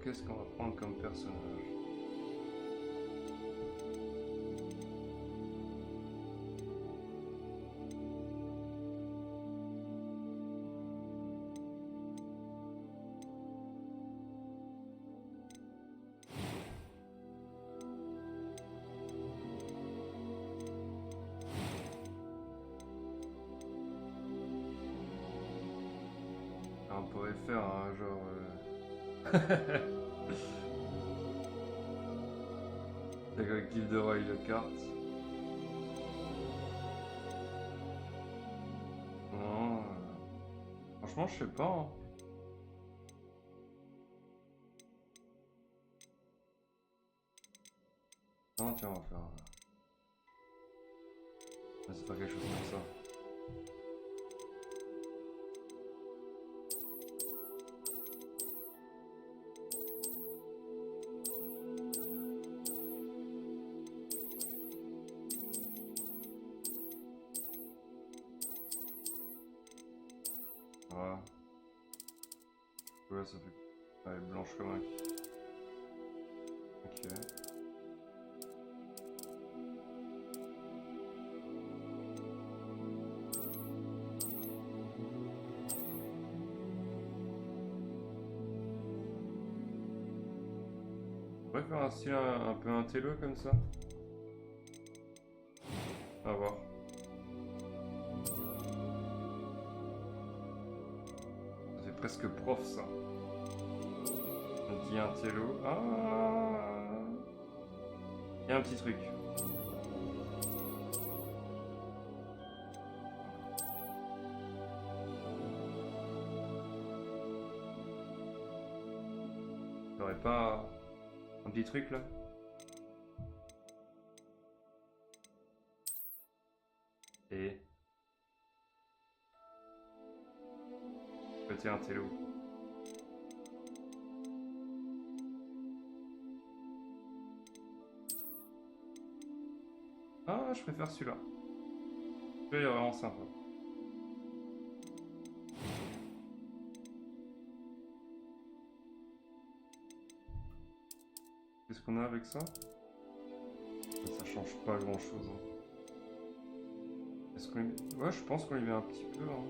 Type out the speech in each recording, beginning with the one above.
qu'est-ce qu'on va prendre comme personnage? On pourrait faire un genre... avec Gilderoy Lockhart. Non, franchement je sais pas. Hein. Non tiens on va faire... C'est pas quelque chose comme ça. Voilà. Ouais, ça fait... Elle est blanche comme un... Ok. On pourrait faire un style un peu intello comme ça. À voir. Ça fait presque prof ça. On dit intello. Ah, il y a un petit truc. T'aurais pas un petit truc là? Et côté intello. Ah, je préfère celui-là. Celui-là est vraiment sympa. Qu'est-ce qu'on a avec ça? Ça change pas grand-chose. Hein. Est-ce qu'on... Ouais, je pense qu'on y met un petit peu. Hein.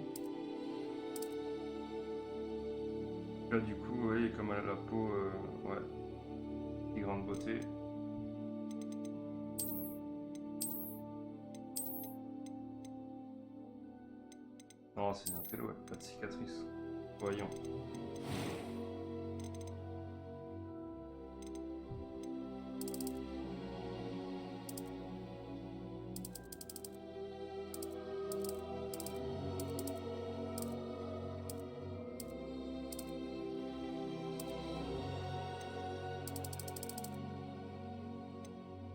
Là, du coup, oui, comme elle a la peau, ouais, des grandes beautés. Non, c'est une intello, ouais, pas de cicatrice. Voyons.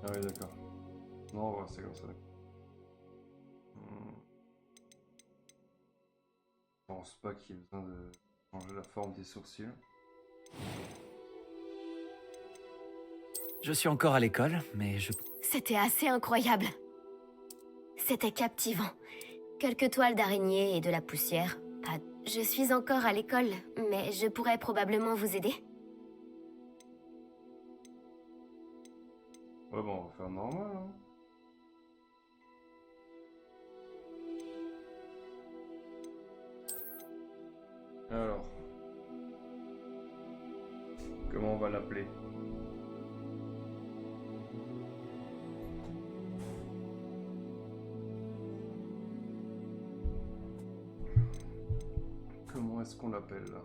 Ah oui, d'accord. Non, ouais, c'est comme ça. Je pense pas qu'il y ait besoin de changer la forme des sourcils. Je suis encore à l'école, mais je... C'était assez incroyable. C'était captivant. Quelques toiles d'araignée et de la poussière. Pas... Je suis encore à l'école, mais je pourrais probablement vous aider. Ouais, bon, on va faire normal. Hein. Alors, comment on va l'appeler? Comment est-ce qu'on l'appelle là?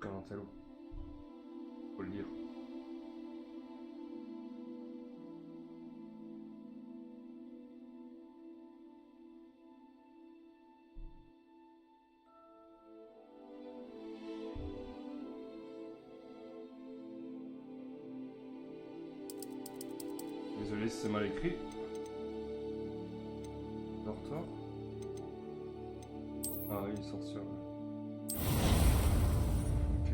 Comment tel faut le dire. c'est mal écrit. Dors-toi. Ah oui, sorcière. Ok.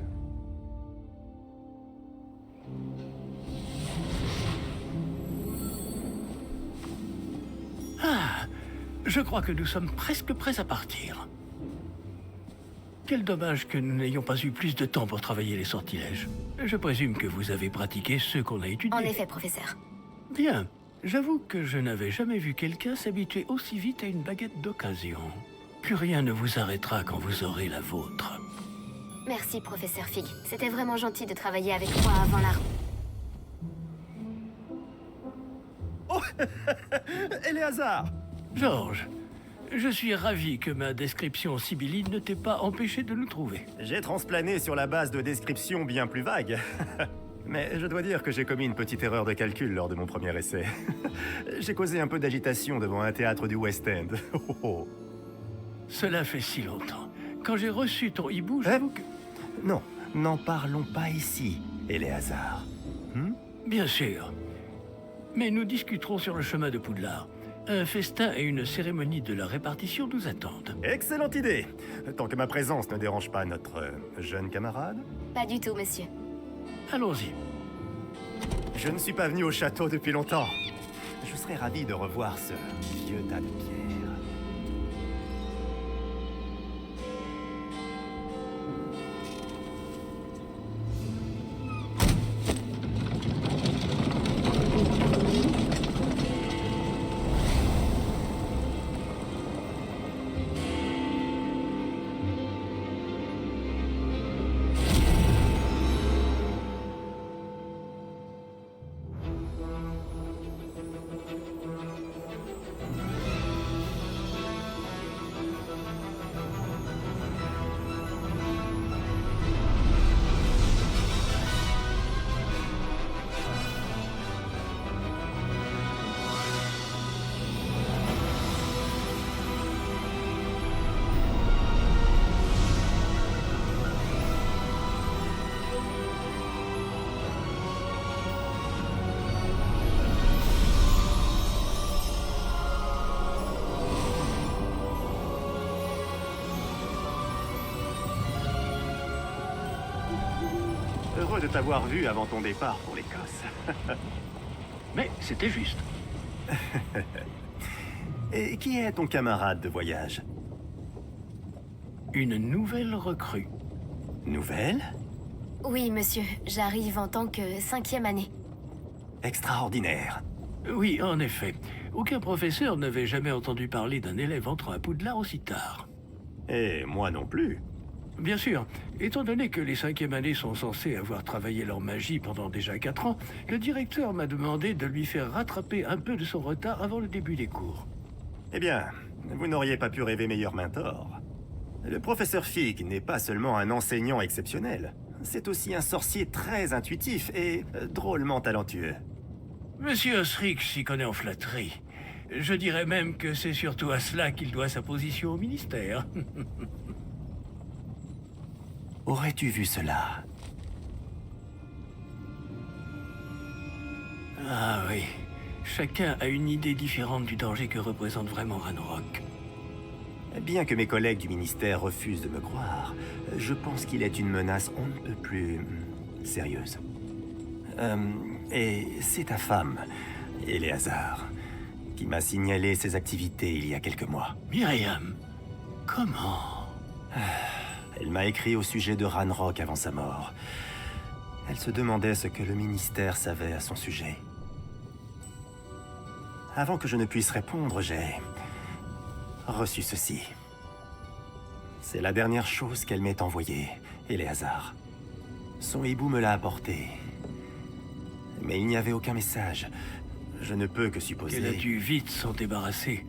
Ah, je crois que nous sommes presque prêts à partir. Quel dommage que nous n'ayons pas eu plus de temps pour travailler les sortilèges. Je présume que vous avez pratiqué ceux qu'on a étudiés. En effet, professeur. Bien. J'avoue que je n'avais jamais vu quelqu'un s'habituer aussi vite à une baguette d'occasion. Plus rien ne vous arrêtera quand vous aurez la vôtre. Merci, professeur Fig. C'était vraiment gentil de travailler avec moi avant la... Éléazar! Georges, je suis ravi que ma description sibylline ne t'ait pas empêché de nous trouver. J'ai transplané sur la base de descriptions bien plus vagues. Mais je dois dire que j'ai commis une petite erreur de calcul lors de mon premier essai. J'ai causé un peu d'agitation devant un théâtre du West End. Oh, oh. Cela fait si longtemps. Quand j'ai reçu ton hibou, j'avoue que... Non, n'en parlons pas ici, Éléazar. Bien sûr. Mais nous discuterons sur le chemin de Poudlard. Un festin et une cérémonie de la répartition nous attendent. Excellente idée! Tant que ma présence ne dérange pas notre jeune camarade. Pas du tout, monsieur. Allons-y. Je ne suis pas venu au château depuis longtemps. Je serais ravi de revoir ce vieux tas de pierres. Heureux de t'avoir vu avant ton départ pour l'Écosse. Mais c'était juste. Et qui est ton camarade de voyage? Une nouvelle recrue. Nouvelle? Oui, monsieur. J'arrive en tant que 5e année. Extraordinaire. Oui, en effet. Aucun professeur n'avait jamais entendu parler d'un élève entrant à Poudlard aussi tard. Et moi non plus. Bien sûr, étant donné que les 5e années sont censées avoir travaillé leur magie pendant déjà 4 ans, le directeur m'a demandé de lui faire rattraper un peu de son retard avant le début des cours. Eh bien, vous n'auriez pas pu rêver meilleur mentor. Le professeur Fig n'est pas seulement un enseignant exceptionnel, c'est aussi un sorcier très intuitif et drôlement talentueux. Monsieur Osric s'y connaît en flatterie. Je dirais même que c'est surtout à cela qu'il doit sa position au ministère. Aurais-tu vu cela? Ah oui, chacun a une idée différente du danger que représente vraiment Ranrock. Bien que mes collègues du ministère refusent de me croire, je pense qu'il est une menace on ne peut plus sérieuse. Et c'est ta femme, Éléazar, qui m'a signalé ses activités il y a quelques mois. Myriam, comment? Elle m'a écrit au sujet de Ranrock avant sa mort. Elle se demandait ce que le ministère savait à son sujet. Avant que je ne puisse répondre, j'ai reçu ceci. C'est la dernière chose qu'elle m'ait envoyée, Éléazar. Son hibou me l'a apporté. Mais il n'y avait aucun message. Je ne peux que supposer... qu'elle a dû vite s'en débarrasser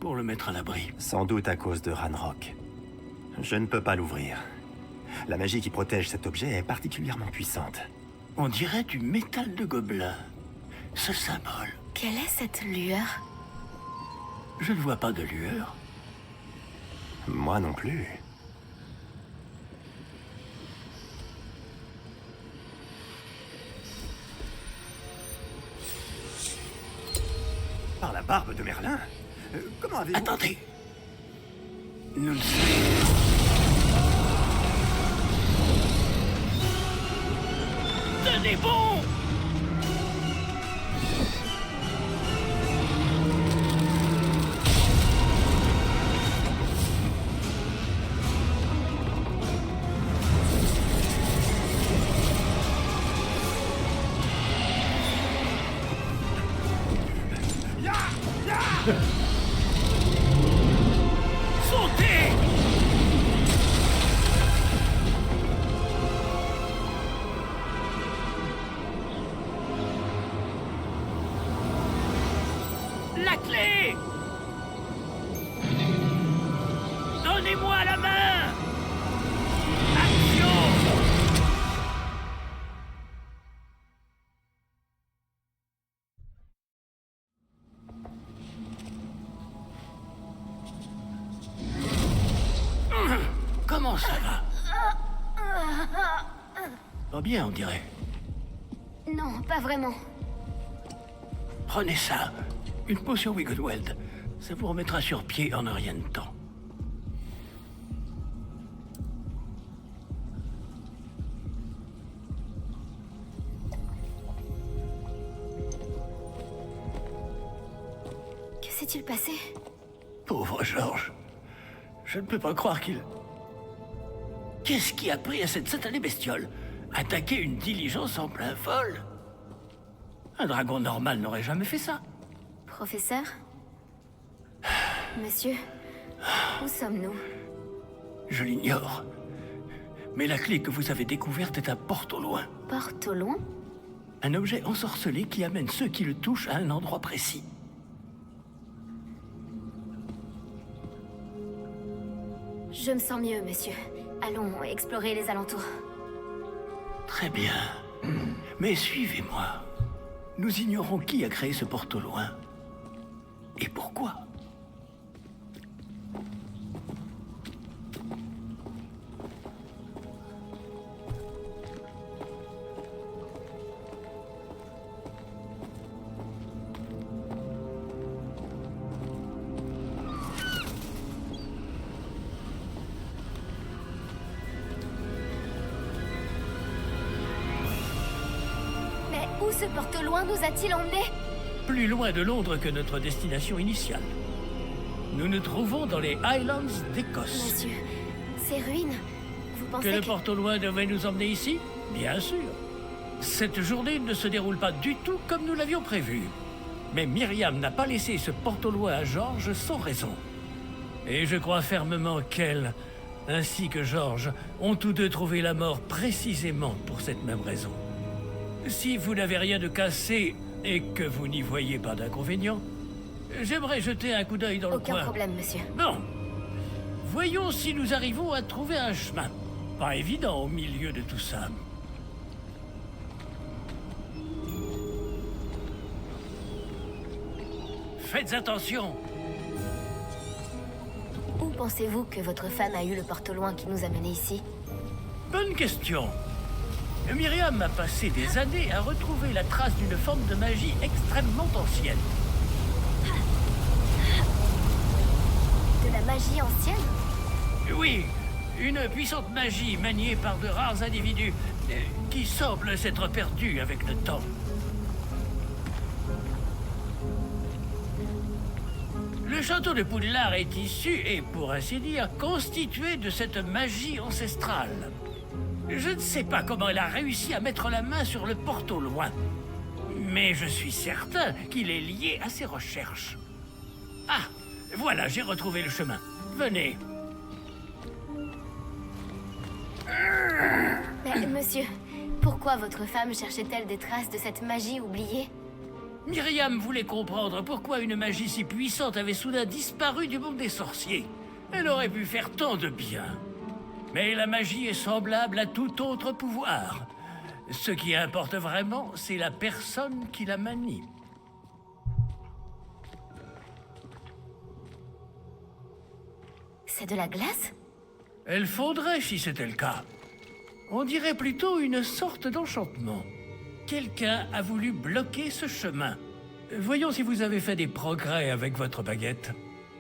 pour le mettre à l'abri. Sans doute à cause de Ranrock. Je ne peux pas l'ouvrir. La magie qui protège cet objet est particulièrement puissante. On dirait du métal de gobelin. Ce symbole. Quelle est cette lueur? Je ne vois pas de lueur. Moi non plus. barbe de Merlin? Comment avez-vous... Attendez. Nous le savons. Tenez bon! Sautez! La clé! Donnez-moi la main! Action! Comment ça va? Pas bien, on dirait. Non, pas vraiment. Prenez ça. Une potion Wiggleweld. Ça vous remettra sur pied en un rien de temps. Que s'est-il passé? Pauvre Georges. Je ne peux pas croire qu'il... Qu'est-ce qui a pris à cette satanée bestiole? Attaquer une diligence en plein vol? Un dragon normal n'aurait jamais fait ça. Professeur? Monsieur, où sommes-nous? Je l'ignore. Mais la clé que vous avez découverte est un porte au loin. Porte au loin? Un objet ensorcelé qui amène ceux qui le touchent à un endroit précis. Je me sens mieux, monsieur. Allons explorer les alentours. Très bien. Mais suivez-moi. Nous ignorons qui a créé ce porte au loin. Et pourquoi? Mais où ce porte au loin nous a-t-il emmenés? Plus loin de Londres que notre destination initiale. Nous nous trouvons dans les Highlands d'Écosse. Monsieur, ces ruines, vous pensez Que le porte au loin devait nous emmener ici? Bien sûr. Cette journée ne se déroule pas du tout comme nous l'avions prévu. Mais Myriam n'a pas laissé ce porte au loin à Georges sans raison. Et je crois fermement qu'elle, ainsi que Georges, ont tous deux trouvé la mort précisément pour cette même raison. Si vous n'avez rien de cassé et que vous n'y voyez pas d'inconvénient, j'aimerais jeter un coup d'œil dans le coin. Aucun problème, monsieur. Bon. Voyons si nous arrivons à trouver un chemin. Pas évident au milieu de tout ça. Faites attention. Où pensez-vous que votre femme a eu le porte au loin qui nous a menés ici? Bonne question. Myriam a passé des années à retrouver la trace d'une forme de magie extrêmement ancienne. De la magie ancienne? Oui, une puissante magie maniée par de rares individus qui semble s'être perdue avec le temps. Le château de Poudlard est issu et, pour ainsi dire, constitué de cette magie ancestrale. Je ne sais pas comment elle a réussi à mettre la main sur le porte au loin, mais je suis certain qu'il est lié à ses recherches. Ah, voilà, j'ai retrouvé le chemin. Venez. Mais, monsieur, pourquoi votre femme cherchait-elle des traces de cette magie oubliée? Myriam voulait comprendre pourquoi une magie si puissante avait soudain disparu du monde des sorciers. Elle aurait pu faire tant de bien. Mais la magie est semblable à tout autre pouvoir. Ce qui importe vraiment, c'est la personne qui la manie. C'est de la glace? Elle fondrait si c'était le cas. On dirait plutôt une sorte d'enchantement. Quelqu'un a voulu bloquer ce chemin. Voyons si vous avez fait des progrès avec votre baguette.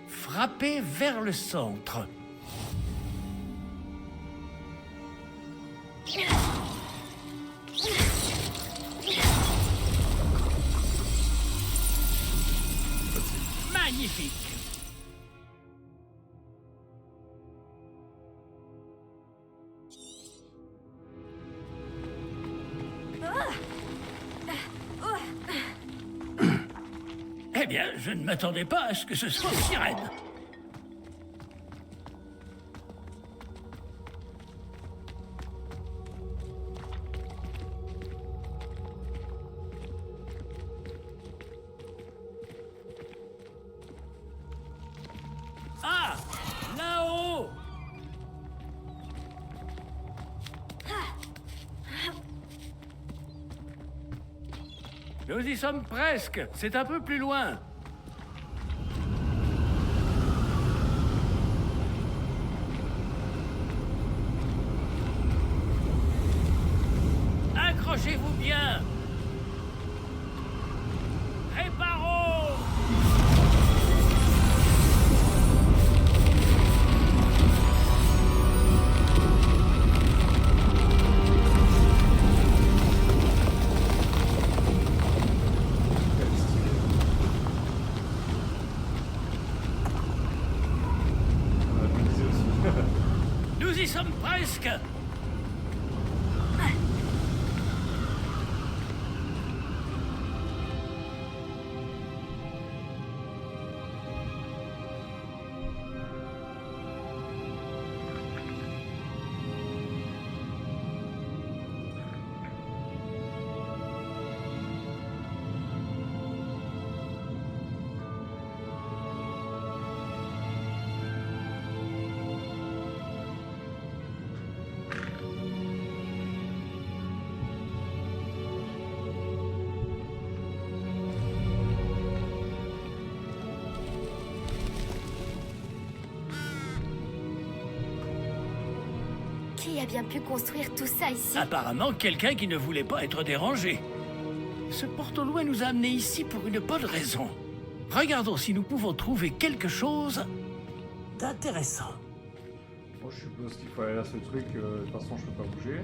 Frappez vers le centre. Magnifique. Eh bien, je ne m'attendais pas à ce que ce soit aussi raide. Ah! Là-haut! Nous y sommes presque. C'est un peu plus loin. Accrochez-vous bien. Réparons! Je me disais aussi. Nous y sommes presque. Qui a bien pu construire tout ça ici? Apparemment, quelqu'un qui ne voulait pas être dérangé. Ce porte au loin nous a amenés ici pour une bonne raison. Regardons si nous pouvons trouver quelque chose d'intéressant. Bon, je suppose qu'il faut aller à ce truc, de toute façon je peux pas bouger.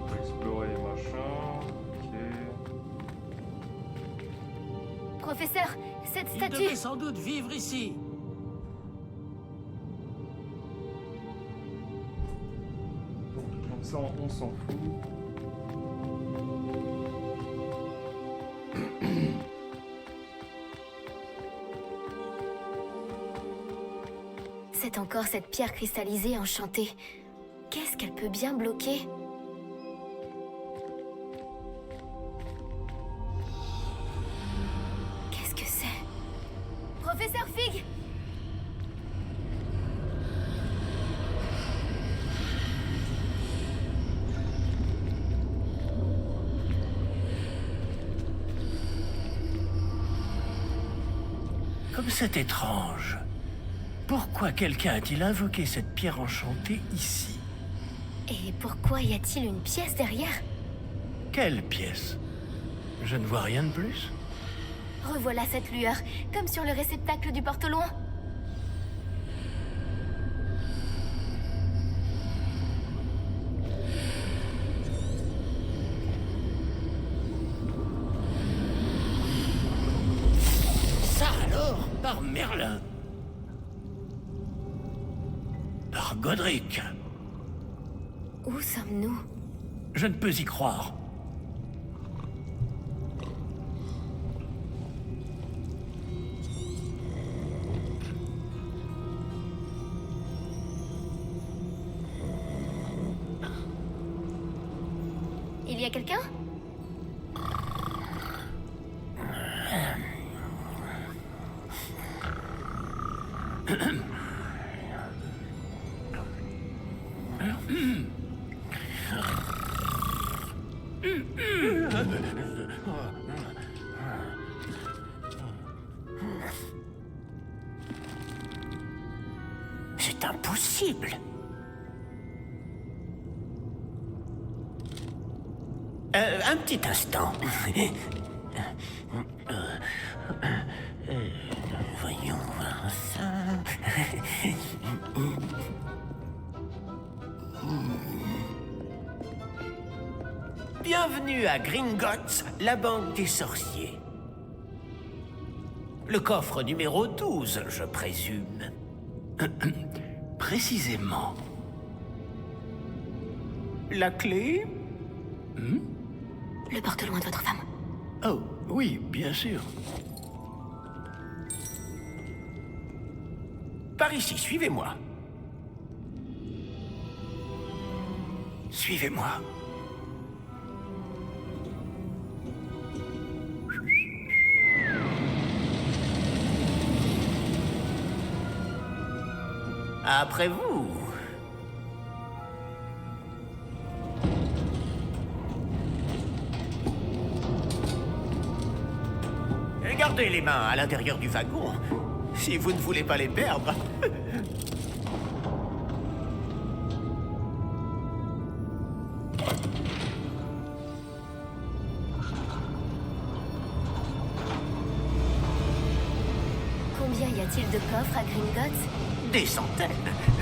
Faut explorer machin. Ok. Professeur, cette Il statue... devait sans doute vivre ici. Donc ça on s'en fout. C'est encore cette pierre cristallisée enchantée. Qu'est-ce qu'elle peut bien bloquer? Qu'est-ce que c'est? Professeur Fig! Comme c'est étrange. Pourquoi quelqu'un a-t-il invoqué cette pierre enchantée ici? Et pourquoi y a-t-il une pièce derrière? Quelle pièce? Je ne vois rien de plus. Revoilà cette lueur, comme sur le réceptacle du porte au loin. Ça alors, par Merlin. Par Godric. Où sommes-nous? Je ne peux y croire. Il y a quelqu'un? C'est impossible. Un petit instant. Voyons voir ça. Bienvenue à Gringotts, la banque des sorciers. Le coffre numéro 12, je présume. Précisément. La clé? Le porte-loin de votre femme. Oh, oui, bien sûr. Par ici, suivez-moi. Suivez-moi. Après vous. Et gardez les mains à l'intérieur du wagon, si vous ne voulez pas les perdre. Combien y a-t-il de coffres à Gringotts? Des centaines.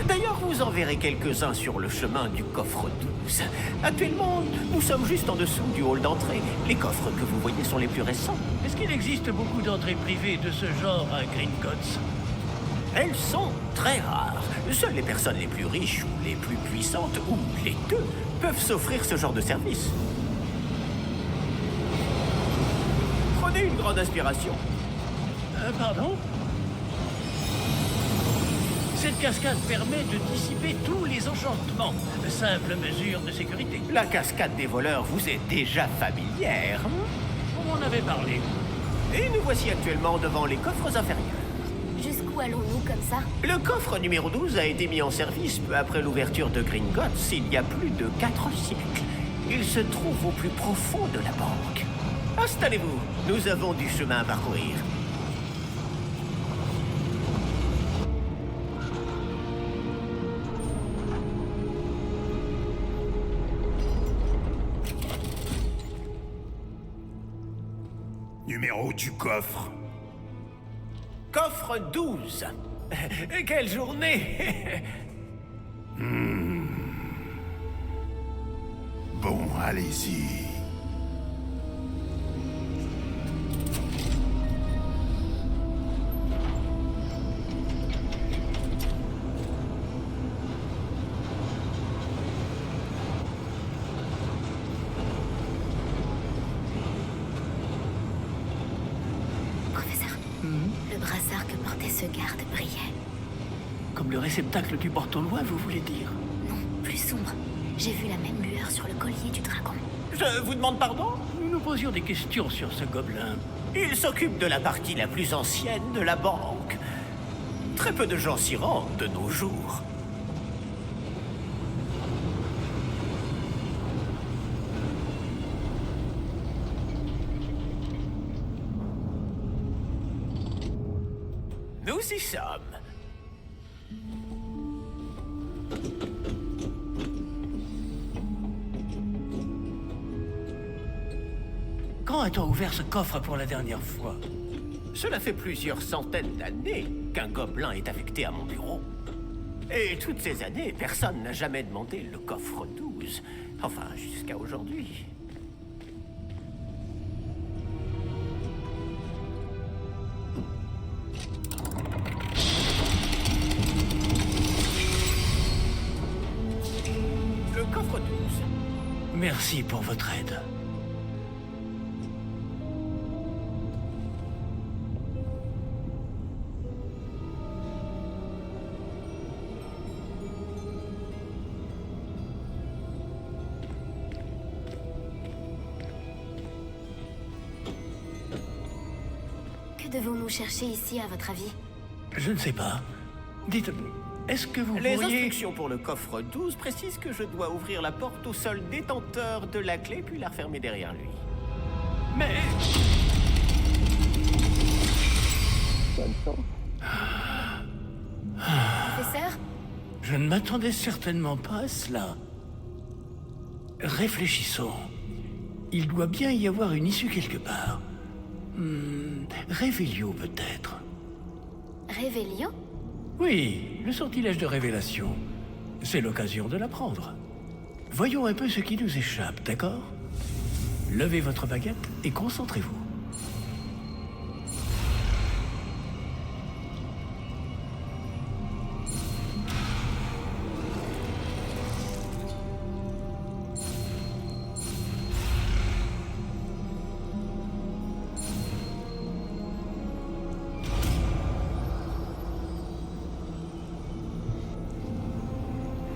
D'ailleurs, vous en verrez quelques-uns sur le chemin du coffre 12. Actuellement, nous sommes juste en dessous du hall d'entrée. Les coffres que vous voyez sont les plus récents. Est-ce qu'il existe beaucoup d'entrées privées de ce genre à Gringotts? Elles sont très rares. Seules les personnes les plus riches ou les plus puissantes, ou les deux, peuvent s'offrir ce genre de service. Prenez une grande inspiration. Pardon? Cette cascade permet de dissiper tous les enchantements. Simple mesure de sécurité. La cascade des voleurs vous est déjà familière. On m'en avait parlé. Et nous voici actuellement devant les coffres inférieurs. Jusqu'où allons-nous comme ça? Le coffre numéro 12 a été mis en service peu après l'ouverture de Gringotts il y a plus de 4 siècles. Il se trouve au plus profond de la banque. Installez-vous, nous avons du chemin à parcourir. Numéro du coffre. Coffre 12. Quelle journée. Bon, allez-y. Professeur, le brassard que portait ce garde brillait. Comme le réceptacle du porte-loin, vous voulez dire? Non, plus sombre. J'ai vu la même lueur sur le collier du dragon. Je vous demande pardon? Nous nous posions des questions sur ce gobelin. Il s'occupe de la partie la plus ancienne de la banque. Très peu de gens s'y rendent de nos jours. Nous y sommes. Quand a-t-on ouvert ce coffre pour la dernière fois? Cela fait plusieurs centaines d'années qu'un gobelin est affecté à mon bureau. Et toutes ces années, personne n'a jamais demandé le coffre 12. Enfin, jusqu'à aujourd'hui. Le coffre 12. Merci pour votre aide. Que devons-nous chercher ici, à votre avis? Je ne sais pas. Dites, Est-ce que vous Les pourriez... instructions pour le coffre 12 précisent que je dois ouvrir la porte au seul détenteur de la clé puis la refermer derrière lui. Mais... Professeur? Je ne m'attendais certainement pas à cela. Réfléchissons. Il doit bien y avoir une issue quelque part. Révélio peut-être. Révélio? Oui, le sortilège de révélation. C'est l'occasion de l'apprendre. Voyons un peu ce qui nous échappe, d'accord? Levez votre baguette et concentrez-vous.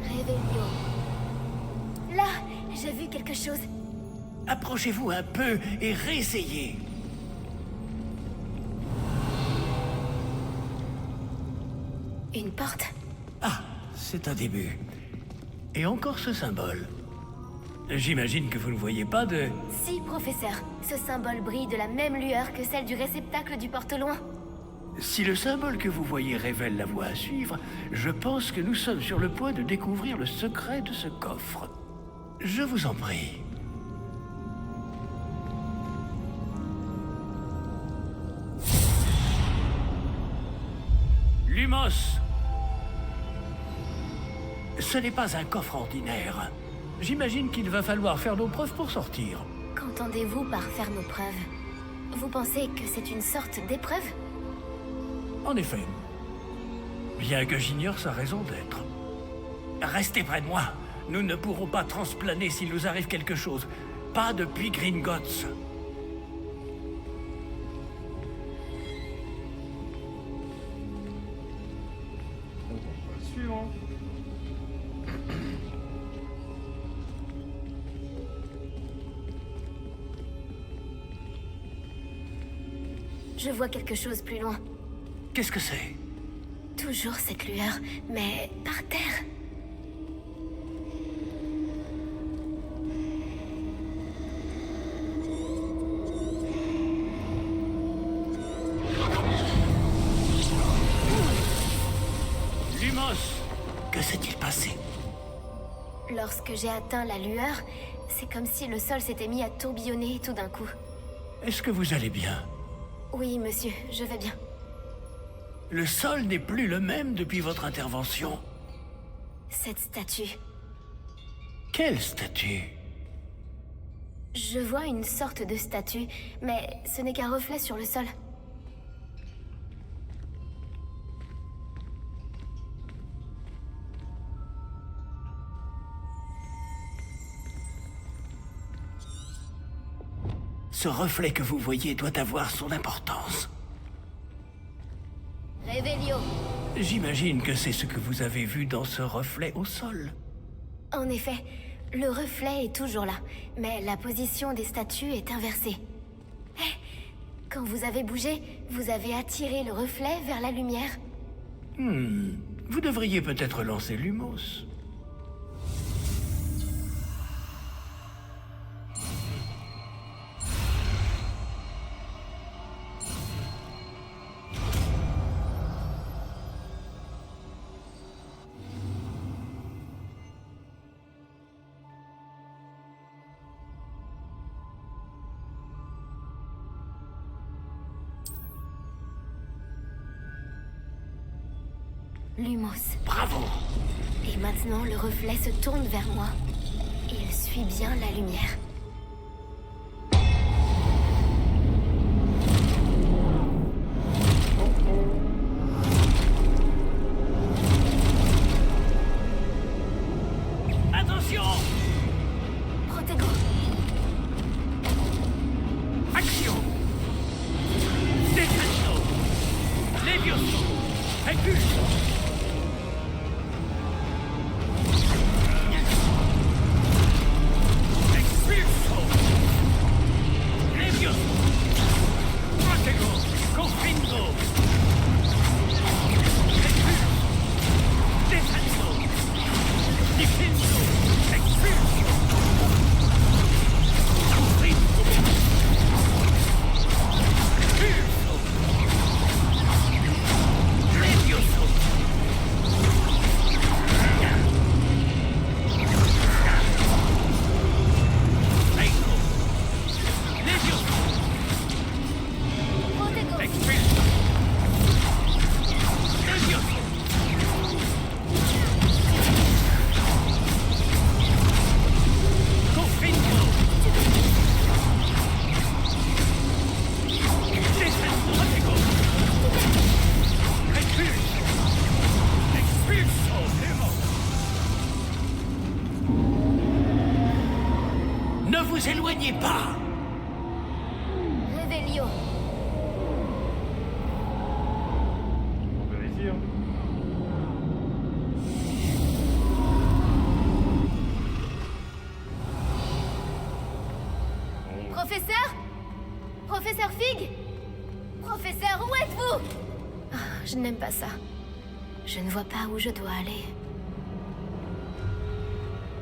Révélio. Là, j'ai vu quelque chose. Approchez-vous un peu et réessayez. Une porte. Ah, c'est un début. Et encore ce symbole. J'imagine que vous ne voyez pas de... Si, professeur. Ce symbole brille de la même lueur que celle du réceptacle du porte-loin. Si le symbole que vous voyez révèle la voie à suivre, je pense que nous sommes sur le point de découvrir le secret de ce coffre. Je vous en prie. Lumos! Ce n'est pas un coffre ordinaire. J'imagine qu'il va falloir faire nos preuves pour sortir. Qu'entendez-vous par faire nos preuves? Vous pensez que c'est une sorte d'épreuve? En effet. Bien que j'ignore sa raison d'être. Restez près de moi. Nous ne pourrons pas transplaner s'il nous arrive quelque chose. Pas depuis Gringotts. Donc on va le suivre. Hein. Je vois quelque chose plus loin. Qu'est-ce que c'est? Toujours cette lueur, mais par terre. Lumos! Que s'est-il passé? Lorsque j'ai atteint la lueur, c'est comme si le sol s'était mis à tourbillonner tout d'un coup. Est-ce que vous allez bien? Oui, monsieur, je vais bien. Le sol n'est plus le même depuis votre intervention. Cette statue. Quelle statue? Je vois une sorte de statue, mais ce n'est qu'un reflet sur le sol. Ce reflet que vous voyez doit avoir son importance. Révélio. J'imagine que c'est ce que vous avez vu dans ce reflet au sol. En effet, le reflet est toujours là, mais la position des statues est inversée. Hé, quand vous avez bougé, vous avez attiré le reflet vers la lumière. Vous devriez peut-être lancer Lumos. Lumos. Bravo! Et maintenant, le reflet se tourne vers moi. Il suit bien la lumière. Attention! Protego. Action! Decreto! Levioso! Impulso! Expulso! Levioso! Protego! Confringo! Expulso! vous éloignez pas. Revelio. On vérifie, hein. Bon, Professeur? Professeur Fig? Professeur, où êtes-vous? Ah, je n'aime pas ça. Je ne vois pas où je dois aller.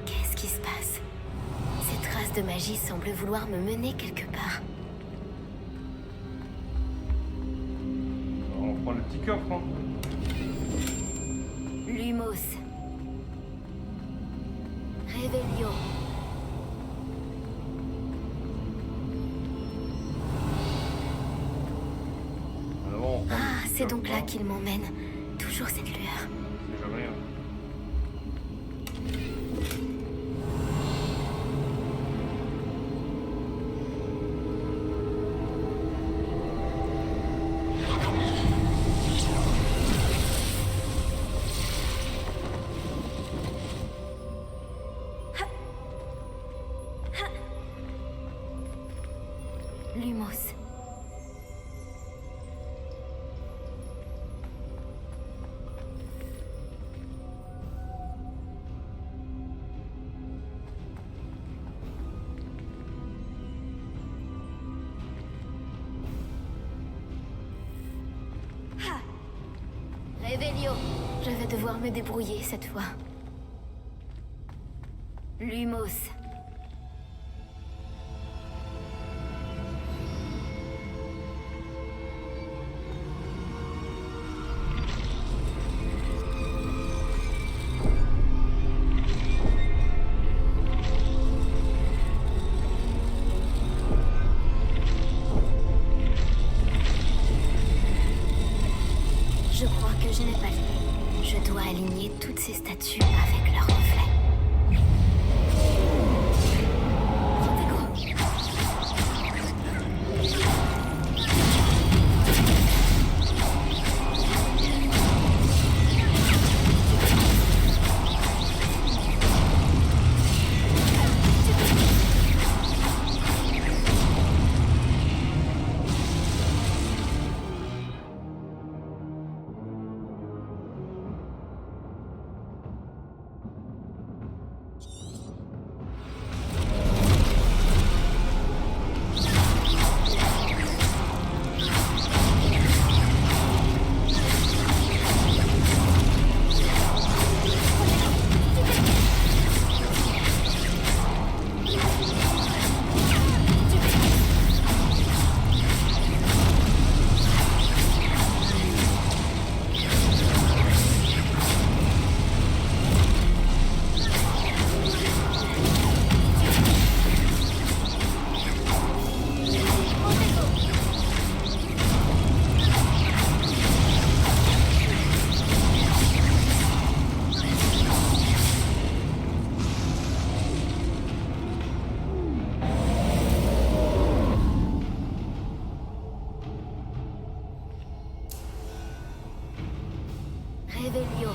Qu'est-ce qui se passe? Ces traces de magie semblent vouloir me mener quelque part. on prend le petit coffre, hein. Lumos. Revelio. Alors, on prend Ah, le petit c'est coffre, donc là hein. qu'il m'emmène. Toujours cette lueur. C'est jamais rien. Lumos. Revelio. Je vais devoir me débrouiller cette fois. Lumos. Je crois que je n'ai pas le... Je dois aligner toutes ces statues avec leurs reflets. Protego. Revelio.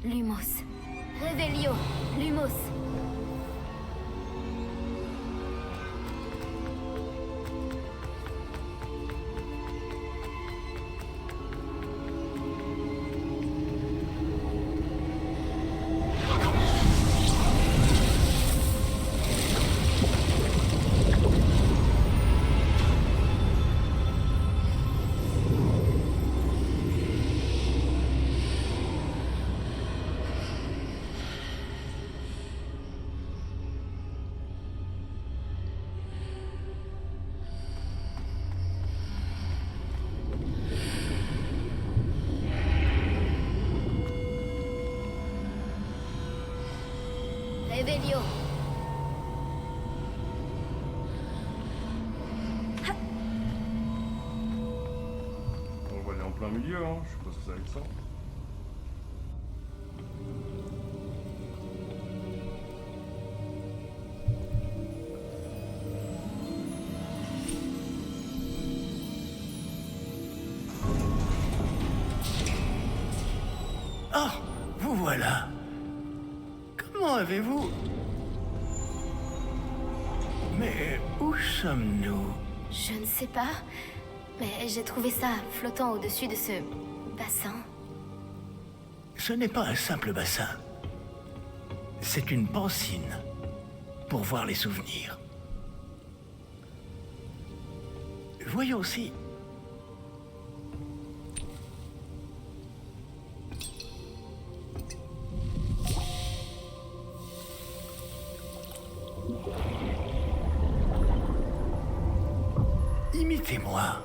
Lumos. Revelio. Lumos. Revelio. On va aller en plein milieu, hein. Je suppose que ça va être ça. Ah, vous voilà. Comment avez-vous... Mais où sommes-nous? Je ne sais pas, mais j'ai trouvé ça flottant au-dessus de ce bassin. Ce n'est pas un simple bassin. C'est une pancine pour voir les souvenirs. Voyons aussi. Imitez-moi.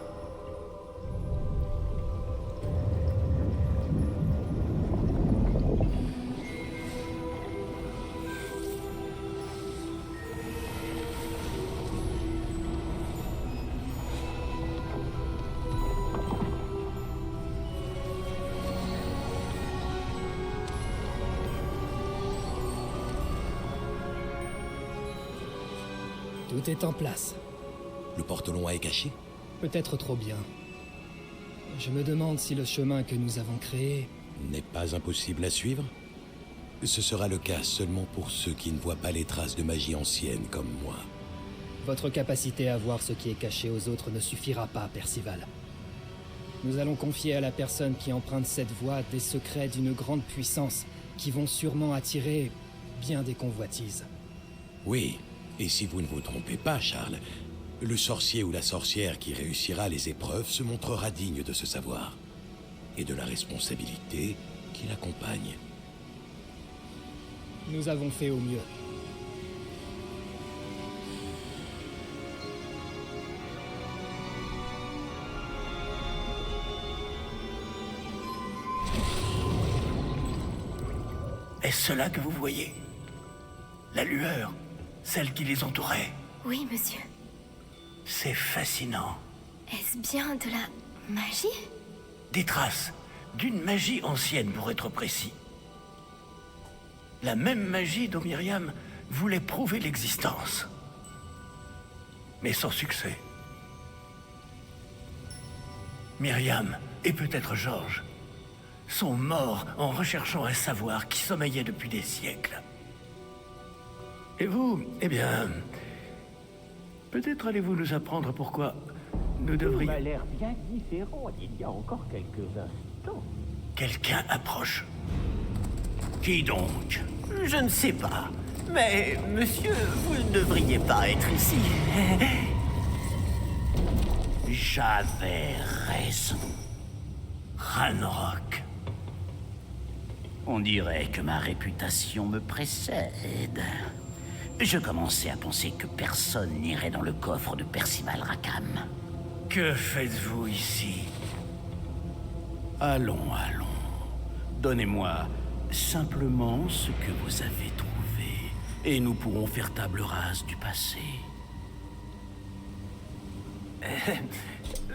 Tout est en place. Le porte-long est caché? Peut-être trop bien. Je me demande si le chemin que nous avons créé... N'est pas impossible à suivre? Ce sera le cas seulement pour ceux qui ne voient pas les traces de magie ancienne comme moi. Votre capacité à voir ce qui est caché aux autres ne suffira pas, Percival. Nous allons confier à la personne qui emprunte cette voie des secrets d'une grande puissance qui vont sûrement attirer bien des convoitises. Oui, et si vous ne vous trompez pas, Charles, le sorcier ou la sorcière qui réussira les épreuves se montrera digne de ce savoir et de la responsabilité qui l'accompagne. Nous avons fait au mieux. Est-ce cela que vous voyez? La lueur, celle qui les entourait. Oui, monsieur. C'est fascinant. Est-ce bien de la magie? Des traces d'une magie ancienne, pour être précis. La même magie dont Myriam voulait prouver l'existence. Mais sans succès. Myriam, et peut-être Georges, sont morts en recherchant un savoir qui sommeillait depuis des siècles. Et vous, eh bien... peut-être allez-vous nous apprendre pourquoi nous devrions... Tout m'a l'air bien différent il y a encore quelques instants. Quelqu'un approche. Qui donc? Je ne sais pas. Mais, monsieur, vous ne devriez pas être ici. J'avais raison. Ranrock. On dirait que ma réputation me précède. Je commençais à penser que personne n'irait dans le coffre de Percival Rackham. Que faites-vous ici? Allons, allons. Donnez-moi simplement ce que vous avez trouvé, et nous pourrons faire table rase du passé.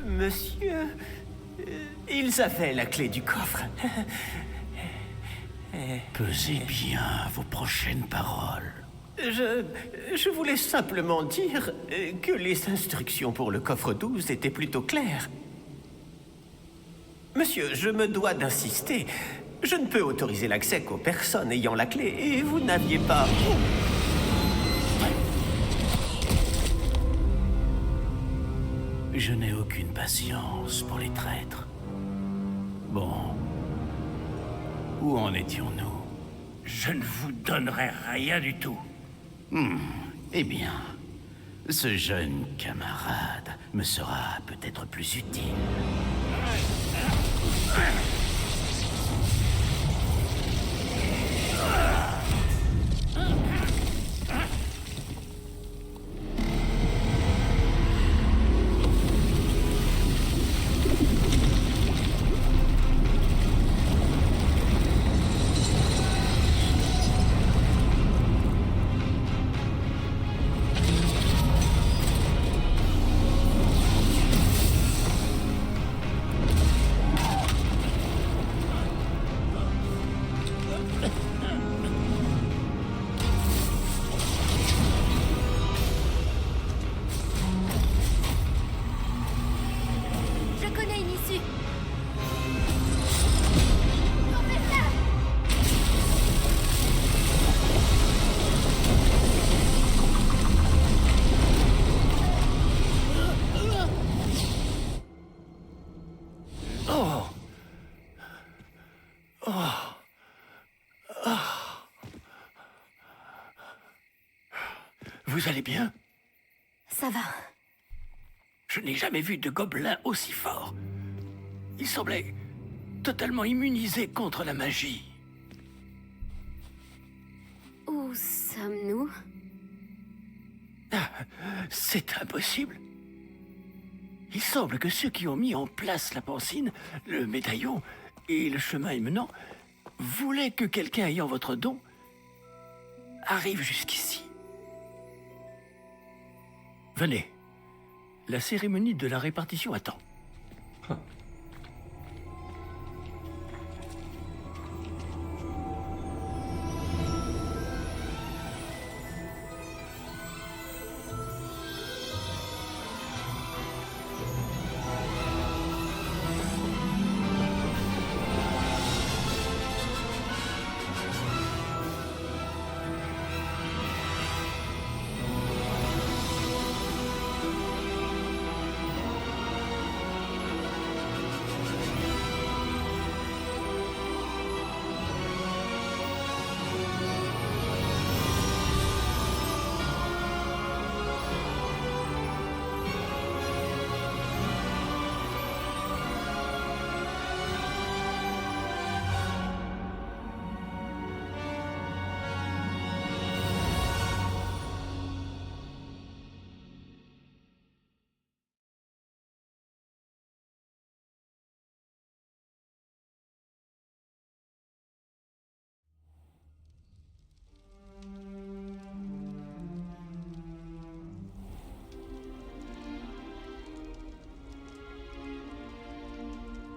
Monsieur, ils avaient la clé du coffre. Pesez bien vos prochaines paroles. Je voulais simplement dire que les instructions pour le coffre 12 étaient plutôt claires. Monsieur, je me dois d'insister. Je ne peux autoriser l'accès qu'aux personnes ayant la clé, et vous n'aviez pas... Je n'ai aucune patience pour les traîtres. Bon. Où en étions-nous? Je ne vous donnerai rien du tout. Eh bien, ce jeune camarade me sera peut-être plus utile. Vous allez bien? Ça va. Je n'ai jamais vu de gobelin aussi fort. Il semblait totalement immunisé contre la magie. Où sommes-nous? C'est impossible. Il semble que ceux qui ont mis en place la pancine, le médaillon et le chemin émenant voulaient que quelqu'un ayant votre don arrive jusqu'ici. Venez. La cérémonie de la répartition attend.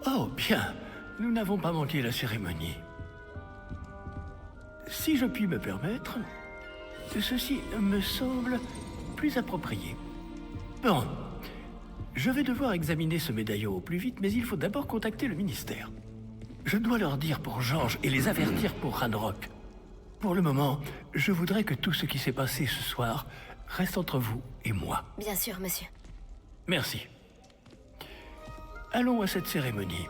Oh, bien. Nous n'avons pas manqué la cérémonie. Si je puis me permettre, ceci me semble plus approprié. Bon, je vais devoir examiner ce médaillon au plus vite, mais il faut d'abord contacter le ministère. Je dois leur dire pour Georges et les avertir pour Ranrock. Pour le moment, je voudrais que tout ce qui s'est passé ce soir reste entre vous et moi. Bien sûr, monsieur. Merci. Allons à cette cérémonie.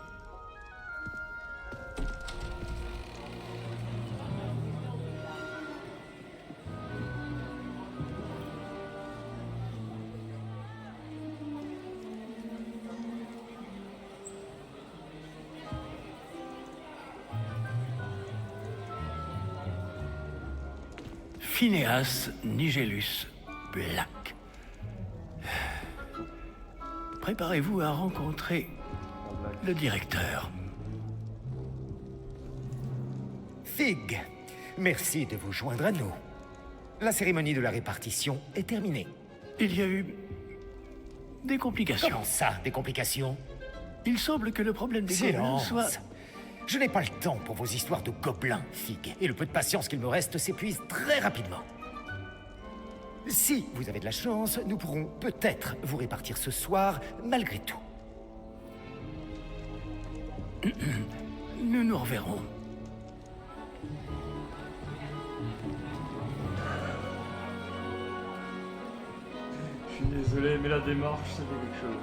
Phineas Nigellus Black. Préparez-vous à rencontrer le directeur. Fig, merci de vous joindre à nous. La cérémonie de la répartition est terminée. Il y a eu des complications. Comment ça, des complications? Il semble que le problème des gobelins Silence. soit... Je n'ai pas le temps pour vos histoires de gobelins, Fig, et le peu de patience qu'il me reste s'épuise très rapidement. Si vous avez de la chance, nous pourrons peut-être vous répartir ce soir, malgré tout. Nous nous reverrons. Je suis désolé, mais la démarche, c'est quelque chose.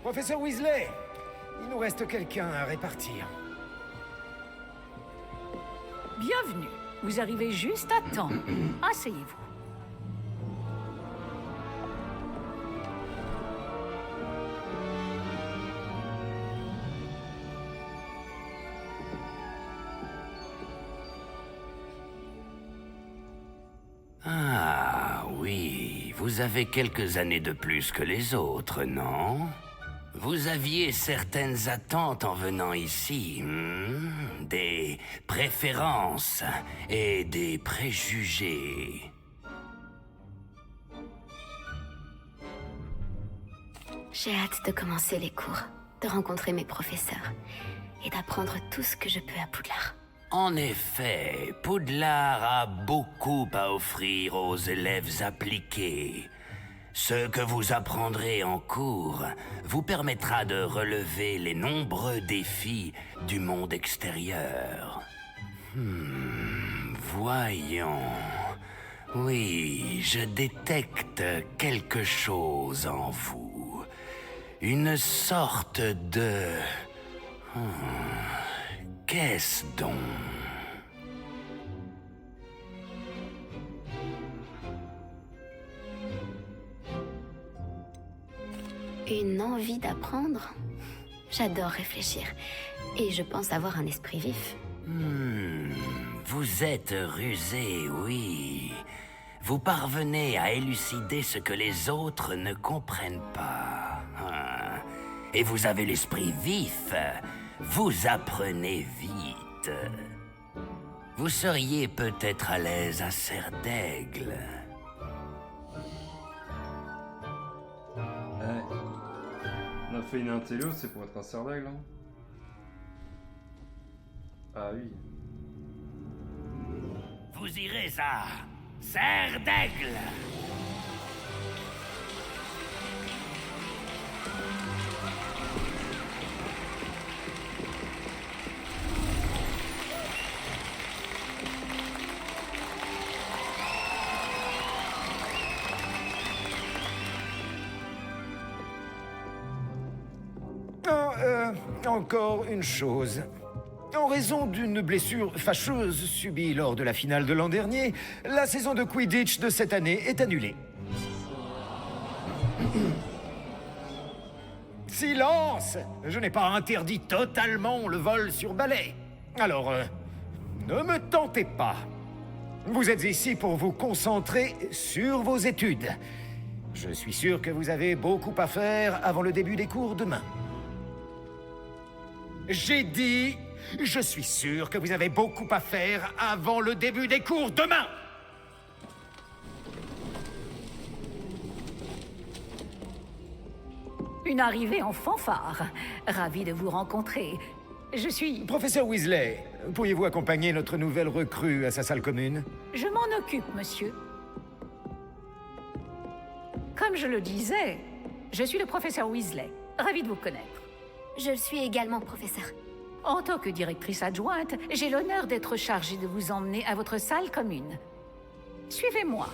Professeur Weasley, il nous reste quelqu'un à répartir. Bienvenue. Vous arrivez juste à temps. Asseyez-vous. Ah oui, vous avez quelques années de plus que les autres, non? Vous aviez certaines attentes en venant ici, des préférences et des préjugés. J'ai hâte de commencer les cours, de rencontrer mes professeurs et d'apprendre tout ce que je peux à Poudlard. En effet, Poudlard a beaucoup à offrir aux élèves appliqués. Ce que vous apprendrez en cours vous permettra de relever les nombreux défis du monde extérieur. Voyons. Oui, je détecte quelque chose en vous. Une sorte de... qu'est-ce donc? Une envie d'apprendre? J'adore réfléchir. Et je pense avoir un esprit vif. Vous êtes rusé, oui. Vous parvenez à élucider ce que les autres ne comprennent pas. Et vous avez l'esprit vif. Vous apprenez vite. Vous seriez peut-être à l'aise à Serre d'Aigle. On a fait une intello, c'est pour être un cerf d'aigle. Hein. Ah oui. Vous irez à Serre d'Aigle. Encore une chose. En raison d'une blessure fâcheuse subie lors de la finale de l'an dernier, la saison de Quidditch de cette année est annulée. Silence! Je n'ai pas interdit totalement le vol sur balai. Alors, ne me tentez pas. Vous êtes ici pour vous concentrer sur vos études. Je suis sûr que vous avez beaucoup à faire avant le début des cours demain. J'ai dit, je suis sûr que vous avez beaucoup à faire avant le début des cours demain. Une arrivée en fanfare. Ravi de vous rencontrer. Je suis... Professeur Weasley, pourriez-vous accompagner notre nouvelle recrue à sa salle commune? Je m'en occupe, monsieur. Comme je le disais, je suis le professeur Weasley. Ravi de vous connaître. Je le suis également, professeur. En tant que directrice adjointe, j'ai l'honneur d'être chargée de vous emmener à votre salle commune. Suivez-moi.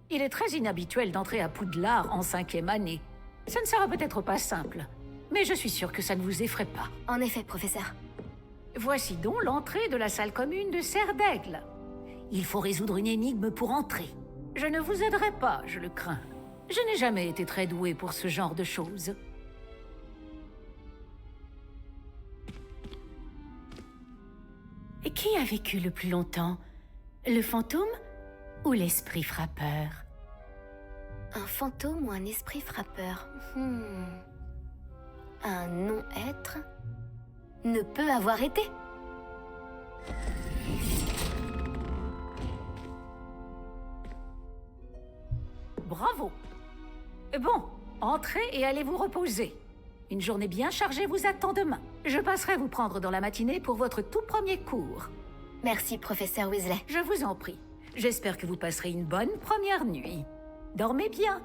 Il est très inhabituel d'entrer à Poudlard en 5e année. Ça ne sera peut-être pas simple, mais je suis sûre que ça ne vous effraie pas. En effet, professeur. Voici donc l'entrée de la salle commune de Serre d'Aigle. Il faut résoudre une énigme pour entrer. Je ne vous aiderai pas, je le crains. Je n'ai jamais été très douée pour ce genre de choses. Et qui a vécu le plus longtemps? Le fantôme ou l'esprit frappeur? Un fantôme ou un esprit frappeur? Un non-être ne peut avoir été. Bravo! Bon, entrez et allez vous reposer. Une journée bien chargée vous attend demain. Je passerai vous prendre dans la matinée pour votre tout premier cours. Merci, professeur Weasley. Je vous en prie. J'espère que vous passerez une bonne première nuit. Dormez bien.